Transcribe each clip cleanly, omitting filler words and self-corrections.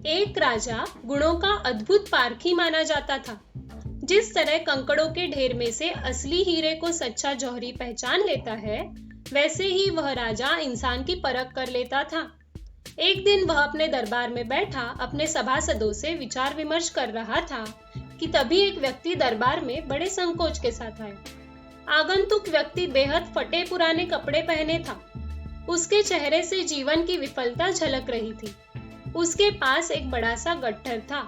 एक राजा गुणों का अद्भुत पारखी माना जाता था। जिस तरह कंकड़ों के ढेर में से असली हीरे को सच्चा जौहरी पहचान लेता है, वैसे ही वह राजा इंसान की परख कर लेता था। एक दिन वह अपने दरबार में बैठा अपने सभासदों से विचार विमर्श कर रहा था कि तभी एक व्यक्ति दरबार में बड़े संकोच के साथ आया। आगंतुक व्यक्ति बेहद फटे पुराने कपड़े पहने था। उसके चेहरे से जीवन की विफलता झलक रही थी। उसके पास एक बड़ा सा गट्ठर था।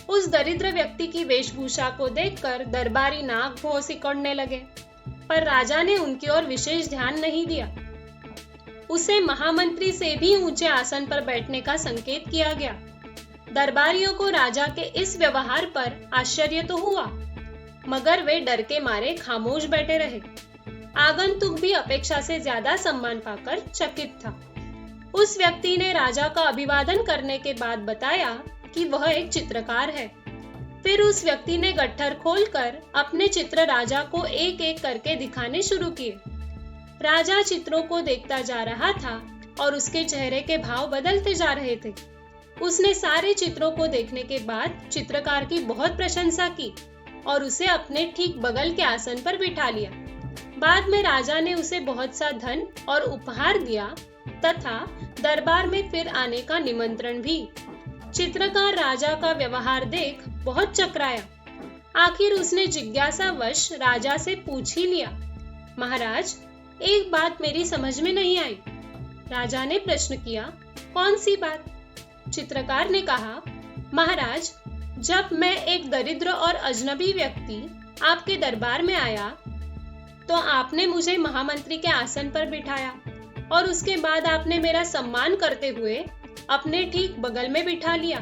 उस दरिद्र व्यक्ति की वेशभूषा को देखकर दरबारी नाक भौं सिकोड़ने लगे, पर राजा ने उनकी ओर विशेष ध्यान नहीं दिया। उसे महामंत्री से भी ऊंचे आसन पर बैठने का संकेत किया गया। दरबारियों को राजा के इस व्यवहार पर आश्चर्य तो हुआ, मगर वे डर के मारे खामोश बैठे रहे। आगंतुक भी अपेक्षा से ज्यादा सम्मान पाकर चकित था। उस व्यक्ति ने राजा का अभिवादन करने के बाद बताया कि वह एक चित्रकार है। फिर उस व्यक्ति ने गट्ठर खोलकर अपने चित्र राजा को एक एक करके दिखाने शुरू किए। राजा चित्रों को देखता जा रहा था और उसके चेहरे के भाव बदलते जा रहे थे। उसने सारे चित्रों को देखने के बाद चित्रकार की बहुत प्रशंसा की और उसे अपने ठीक बगल के आसन पर बिठा लिया। बाद में राजा ने उसे बहुत सा धन और उपहार दिया तथा दरबार में फिर आने का निमंत्रण भी। चित्रकार राजा का व्यवहार देख बहुत चकराया। आखिर उसने जिज्ञासावश राजा से पूछ ही लिया, महाराज, एक बात मेरी समझ में नहीं आई। राजा ने प्रश्न किया, कौन सी बात? चित्रकार ने कहा, महाराज, जब मैं एक दरिद्र और अजनबी व्यक्ति आपके दरबार में आया तो आपने मुझे महामंत्री के आसन पर बिठाया और उसके बाद आपने मेरा सम्मान करते हुए अपने ठीक बगल में बिठा लिया।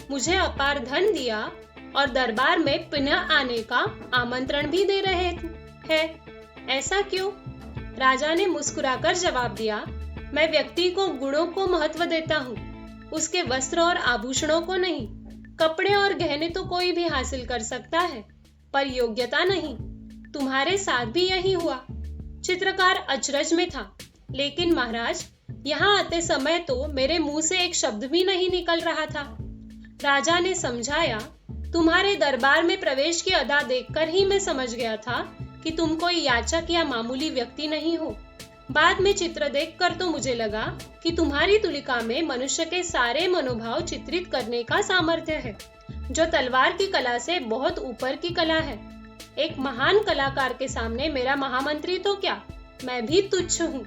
मुझे अपार धन दिया और दरबार में पुनः आने का आमंत्रण भी दे रहे हैं। ऐसा क्यों? राजा ने मुस्कुराकर जवाब दिया, मैं व्यक्ति को गुणों को महत्व देता हूँ, उसके वस्त्र और आभूषणों को नहीं। कपड़े और गहने तो कोई भी हासिल कर सकता है, पर योग्यता नहीं। तुम्हारे साथ भी यही हुआ। चित्रकार अचरज में था, लेकिन महाराज, यहाँ आते समय तो मेरे मुंह से एक शब्द भी नहीं निकल रहा था। राजा ने समझाया, तुम्हारे दरबार में प्रवेश की अदा देखकर ही मैं समझ गया था कि तुम कोई याचक या मामूली व्यक्ति नहीं हो। बाद में चित्र देखकर तो मुझे लगा कि तुम्हारी तुलिका में मनुष्य के सारे मनोभाव चित्रित करने का सामर्थ्य है, जो तलवार की कला से बहुत ऊपर की कला है। एक महान कलाकार के सामने मेरा महामंत्री तो क्या, मैं भी तुच्छ हूँ।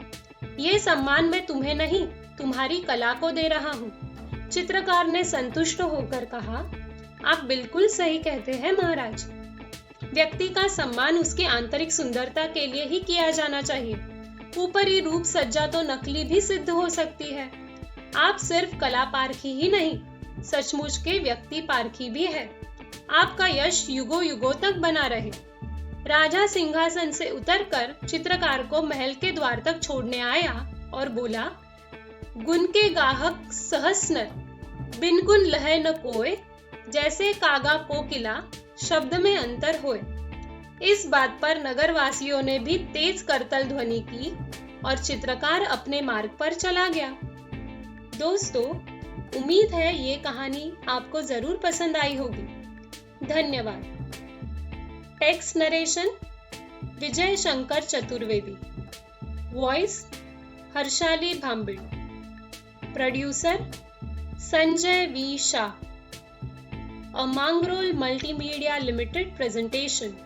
ये सम्मान मैं तुम्हें नहीं, तुम्हारी कला को दे रहा हूँ। चित्रकार ने संतुष्ट होकर कहा, आप बिल्कुल सही कहते हैं महाराज। व्यक्ति का सम्मान उसकी आंतरिक सुंदरता के लिए ही किया जाना चाहिए। ऊपरी रूप सज्जा तो नकली भी सिद्ध हो सकती है। आप सिर्फ कला पारखी ही नहीं, सचमुच के व्यक्ति पारखी भी है। आपका यश युगों युगों तक बना रहे। राजा सिंहासन से उतरकर चित्रकार को महल के द्वार तक छोड़ने आया और बोला, गुण के गाहक सहस्र, बिन गुण लह न कोय, जैसे कागा कोकिला, शब्द में अंतर होए। इस बात पर नगरवासियों ने भी तेज करतल ध्वनि की और चित्रकार अपने मार्ग पर चला गया। दोस्तों, उम्मीद है ये कहानी आपको जरूर पसंद आई होगी। धन्यवाद। Text narration Vijay Shankar Chaturvedi, voice Harshali Bhambid, producer Sanjay V Shah, a Mangrol multimedia limited presentation.